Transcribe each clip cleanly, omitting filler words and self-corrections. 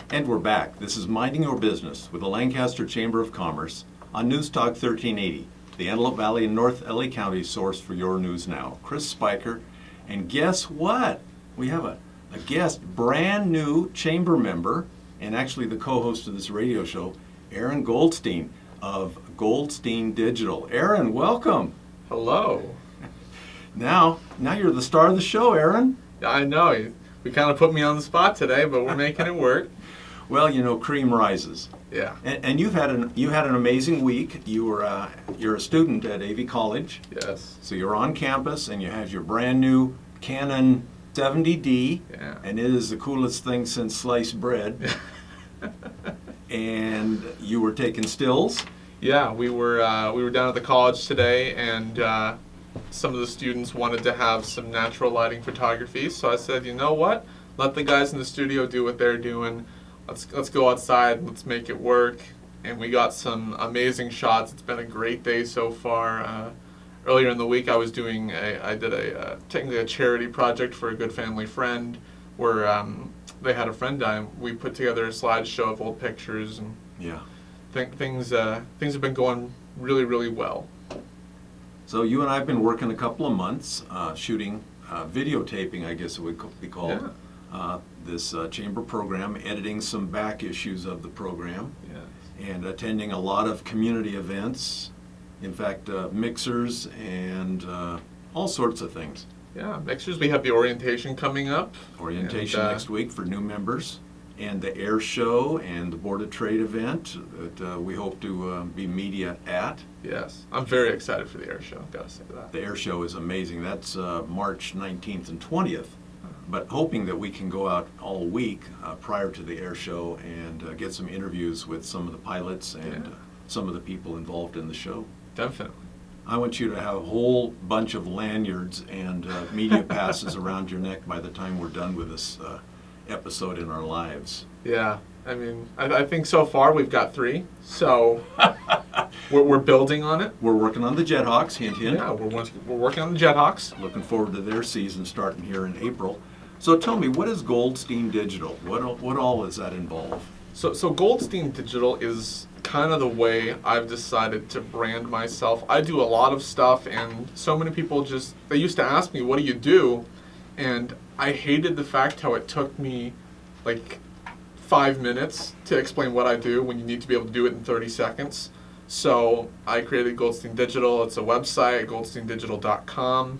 And we're back. This is Minding Your Business with the Lancaster Chamber of Commerce on News Talk 1380, the Antelope Valley and North LA County source for your news now. Chris Spiker, and guess what? We have a guest, brand new chamber member, and actually the co-host of this radio show, Aaron Goldstein of Goldstein Digital. Aaron, welcome. Hello. Now you're the star of the show, Aaron. I know. We kind of put me on the spot today, but we're making it work. Well, you know, cream rises. Yeah. And you've had an amazing week. You're a student at AV College. Yes. So you're on campus and you have your brand new Canon 70D. Yeah. And it is the coolest thing since sliced bread. And you were taking stills. Yeah, we were down at the college today, and some of the students wanted to have some natural lighting photography. So I said, you know what? Let the guys in the studio do what they're doing. Let's go outside. Let's make it work. And we got some amazing shots. It's been a great day so far. Earlier in the week, I did technically a charity project for a good family friend, where they had a friend die. We put together a slideshow of old pictures, and yeah, things have been going really, really well. So you and I have been working a couple of months shooting, videotaping, I guess it would be called, this chamber program, editing some back issues of the program, and attending a lot of community events, in fact, mixers and all sorts of things. Yeah, mixers. We have the orientation coming up. Orientation next week for new members, and the air show and the Board of Trade event that we hope to be media at. Yes, I'm very excited for the air show, gotta say that. The air show is amazing. That's March 19th and 20th, but hoping that we can go out all week prior to the air show and get some interviews with some of the pilots and some of the people involved in the show. Definitely. I want you to have a whole bunch of lanyards and media passes around your neck by the time we're done with this episode in our lives. Yeah, I mean, I think so far we've got 3, so we're building on it. We're working on the Jethawks, hint, hint. Yeah, we're working on the Jethawks. Looking forward to their season starting here in April. So tell me, what is Goldstein Digital? What all does that involve? So Goldstein Digital is kind of the way I've decided to brand myself. I do a lot of stuff, and so many people they used to ask me, what do you do? And I hated the fact how it took me like 5 minutes to explain what I do when you need to be able to do it in 30 seconds. So I created Goldstein Digital. It's a website, goldsteindigital.com.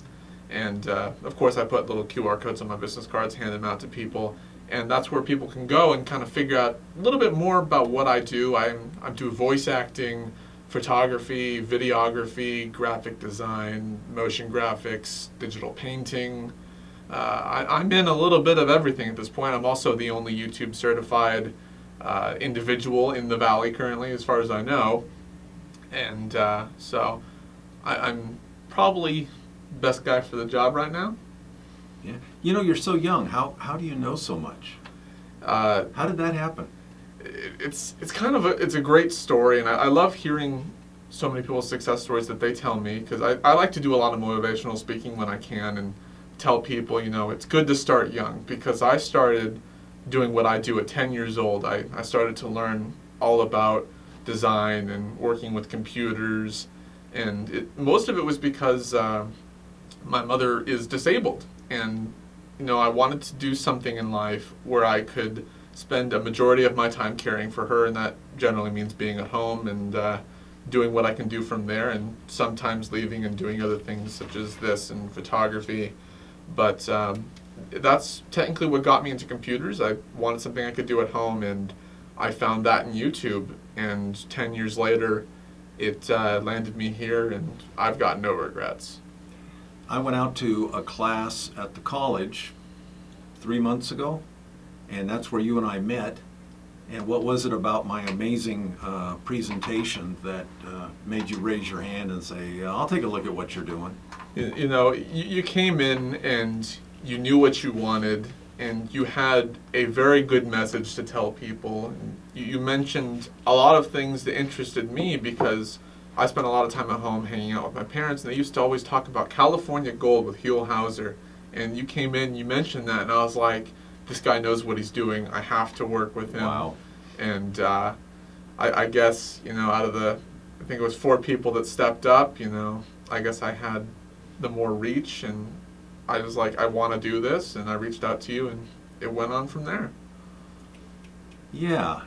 And of course I put little QR codes on my business cards, hand them out to people. And that's where people can go and kind of figure out a little bit more about what I do. I do voice acting, photography, videography, graphic design, motion graphics, digital painting. I'm in a little bit of everything at this point. I'm also the only YouTube certified individual in the Valley currently, as far as I know. And so I'm probably best guy for the job right now. Yeah. You know, you're so young. How do you know so much? How did that happen? It's kind of it's a great story, and I love hearing so many people's success stories that they tell me, because I like to do a lot of motivational speaking when I can and tell people, you know, it's good to start young, because I started doing what I do at 10 years old. I started to learn all about design and working with computers, and most of it was because my mother is disabled. And, you know, I wanted to do something in life where I could spend a majority of my time caring for her, and that generally means being at home and doing what I can do from there, and sometimes leaving and doing other things such as this and photography. But that's technically what got me into computers. I wanted something I could do at home, and I found that in YouTube. And 10 years later, it landed me here, and I've got no regrets. I went out to a class at the college 3 months ago, and that's where you and I met. And what was it about my amazing presentation that made you raise your hand and say, I'll take a look at what you're doing? You know, you came in and you knew what you wanted, and you had a very good message to tell people. You mentioned a lot of things that interested me, because I spent a lot of time at home hanging out with my parents, and they used to always talk about California gold with Huell Hauser. And you came in, you mentioned that, and I was like, this guy knows what he's doing. I have to work with him. Wow. And I guess, out of I think it was 4 people that stepped up, I guess I had the more reach, and I was like, I want to do this, and I reached out to you, and it went on from there. Yeah.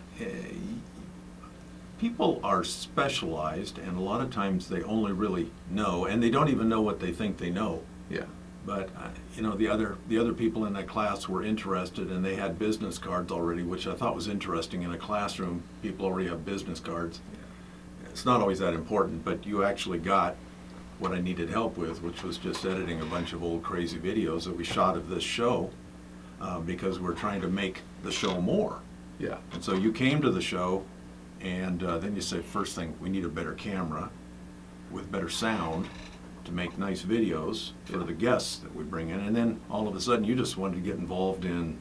People are specialized, and a lot of times they only really know, and they don't even know what they think they know. Yeah. But the other people in that class were interested, and they had business cards already, which I thought was interesting. In a classroom, people already have business cards. Yeah. It's not always that important, but you actually got what I needed help with, which was just editing a bunch of old crazy videos that we shot of this show, because we're trying to make the show more. Yeah. And so you came to the show, and then you said, first thing, we need a better camera with better sound to make nice videos for the guests that we bring in. And then all of a sudden you just wanted to get involved in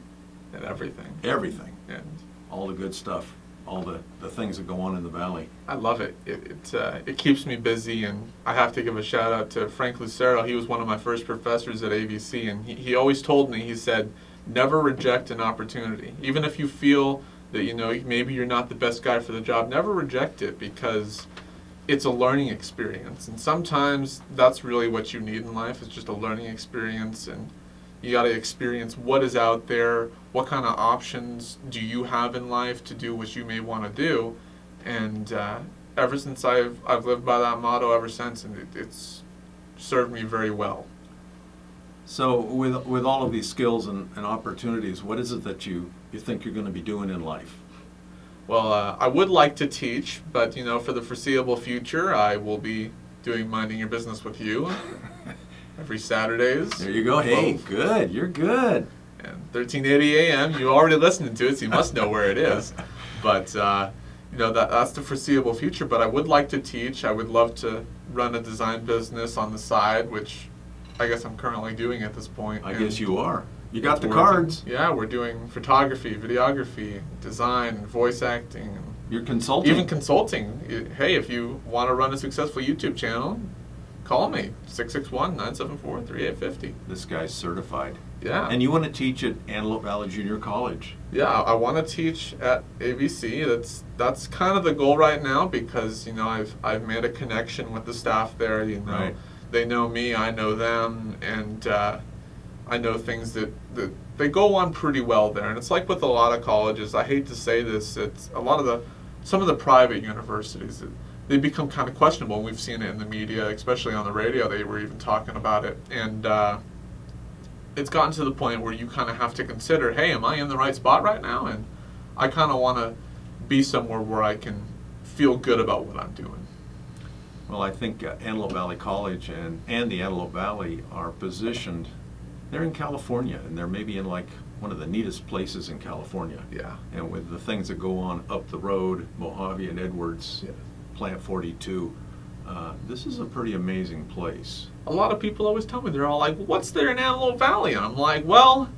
And everything. and all the good stuff, all the things that go on in the valley. I love it. It keeps me busy, and I have to give a shout out to Frank Lucero. He was one of my first professors at AVC, and he always told me, he said, never reject an opportunity. Even if you feel that, maybe you're not the best guy for the job, never reject it, because it's a learning experience. And sometimes that's really what you need in life, is just a learning experience, and you got to experience what is out there, what kind of options do you have in life to do what you may want to do. And ever since I've lived by that motto ever since, and it's served me very well. So with all of these skills and opportunities, what is it that you think you're going to be doing in life? Well, I would like to teach, but for the foreseeable future, I will be doing Minding Your Business with you every Saturdays. There you go. Hey, good. You're good. And 1380 AM. You already listening to it, so you must know where it is. But that's the foreseeable future. But I would like to teach. I would love to run a design business on the side, which I guess I'm currently doing at this point. I guess you are. You got the We're cards. Yeah, we're doing photography, videography, design, and voice acting. And you're consulting. even consulting. Hey, if you want to run a successful YouTube channel, call me, 661-974-3850. This guy's certified. Yeah. And you want to teach at Antelope Valley Junior College. Yeah, I want to teach at AVC. That's kind of the goal right now, because I've made a connection with the staff there. Right. They know me, I know them, and I know things that they go on pretty well there. And it's like with a lot of colleges. I hate to say this, it's some of the private universities, they become kind of questionable. And we've seen it in the media, especially on the radio. They were even talking about it, and it's gotten to the point where you kind of have to consider, hey, am I in the right spot right now? And I kind of want to be somewhere where I can feel good about what I'm doing. Well, I think Antelope Valley College and the Antelope Valley are positioned, they're in California, and they're maybe in like one of the neatest places in California. Yeah. And with the things that go on up the road, Mojave and Edwards, Yeah. Plant 42, this is a pretty amazing place. A lot of people always tell me, they're all like, what's there in Antelope Valley? And I'm like, well,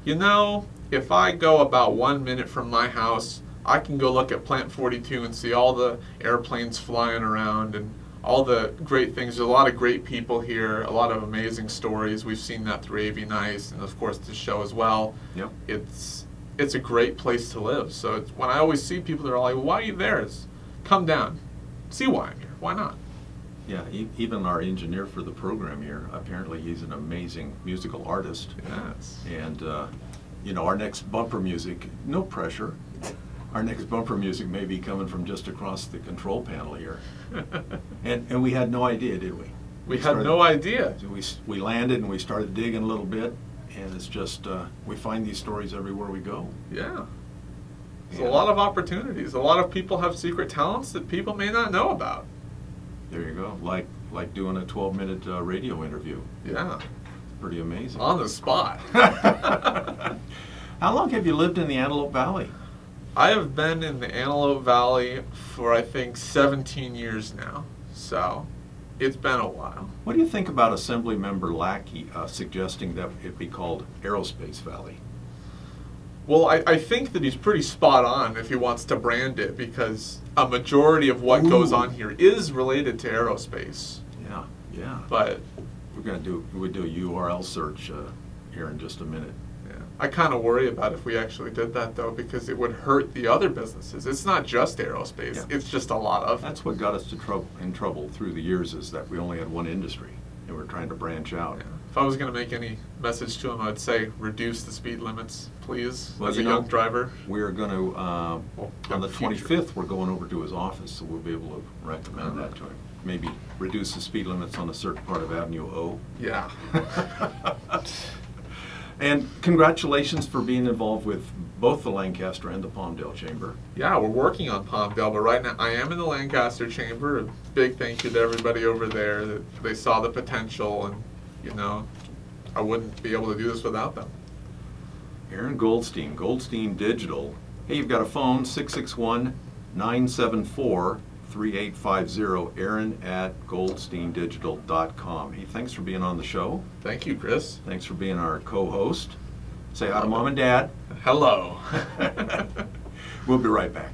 if I go about 1 minute from my house, I can go look at Plant 42 and see all the airplanes flying around and all the great things. There's a lot of great people here, a lot of amazing stories. We've seen that through AV Nice and, of course, this show as well. Yep. It's a great place to live. So when I always see people that are like, well, why are you there? Come down. See why I'm here. Why not? Yeah, even our engineer for the program here, apparently he's an amazing musical artist. Yes. And, our next bumper music, no pressure, our next bumper music may be coming from just across the control panel here. And we had no idea, did we? We had no idea. We landed and we started digging a little bit, and it's just, we find these stories everywhere we go. Yeah. There's Yeah. a lot of opportunities. A lot of people have secret talents that people may not know about. There you go, like doing a 12-minute radio interview. Yeah. Pretty amazing. On the spot. How long have you lived in the Antelope Valley? I have been in the Antelope Valley for, I think, 17 years now. So it's been a while. What do you think about Assemblymember Lackey suggesting that it be called Aerospace Valley? Well, I think that he's pretty spot on if he wants to brand it, because a majority of what goes on here is related to aerospace. Yeah. But We'll do a URL search here in just a minute. yeah. I kind of worry about if we actually did that, though, because it would hurt the other businesses. It's not just aerospace. Yeah. It's just a lot of. That's what got us in trouble through the years, is that we only had one industry, and we're trying to branch out. Yeah. If I was going to make any message to them, I'd say reduce the speed limits, please, Well, as you a know, young driver. We're going to, on the future. 25th, we're going over to his office, so we'll be able to recommend that to him. Maybe reduce the speed limits on a certain part of Avenue O. Yeah. And congratulations for being involved with both the Lancaster and the Palmdale Chamber. Yeah, we're working on Palmdale, but right now I am in the Lancaster Chamber. A big thank you to everybody over there that they saw the potential, and I wouldn't be able to do this without them. Aaron Goldstein, Goldstein Digital. Hey, you've got a phone, 661-974-3850, Aaron at goldsteindigital.com. Hey, thanks for being on the show. Thank you, Chris. Thanks for being our co-host. Say hi to Mom and Dad. Hello. We'll be right back.